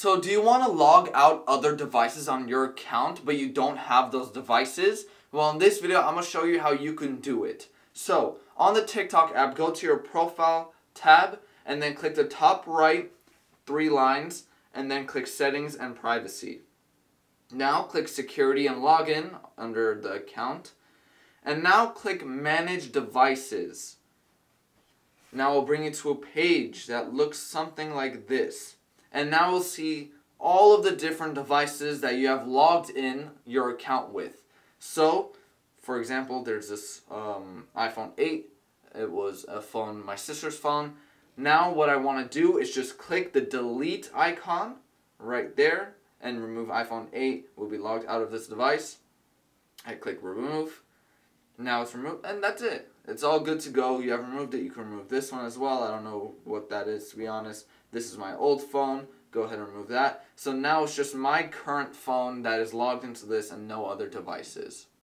So do you want to log out other devices on your account but you don't have those devices? Well, in this video I'm going to show you how you can do it. So on the TikTok app, go to your profile tab and then click the top right 3 lines and then click settings and privacy. Now click security and login under the account and now click manage devices. Now we'll bring you to a page that looks something like this. And now we'll see all of the different devices that you have logged in your account with. So, for example, there's this iPhone 8. It was a phone, my sister's phone. Now what I want to do is just click the delete icon right there and remove iPhone 8. Will be logged out of this device. I click remove. Now it's removed and that's it. It's all good to go. You have removed it. You can remove this one as well. I don't know what that is, to be honest. This is my old phone. Go ahead and remove that. So now it's just my current phone that is logged into this and no other devices.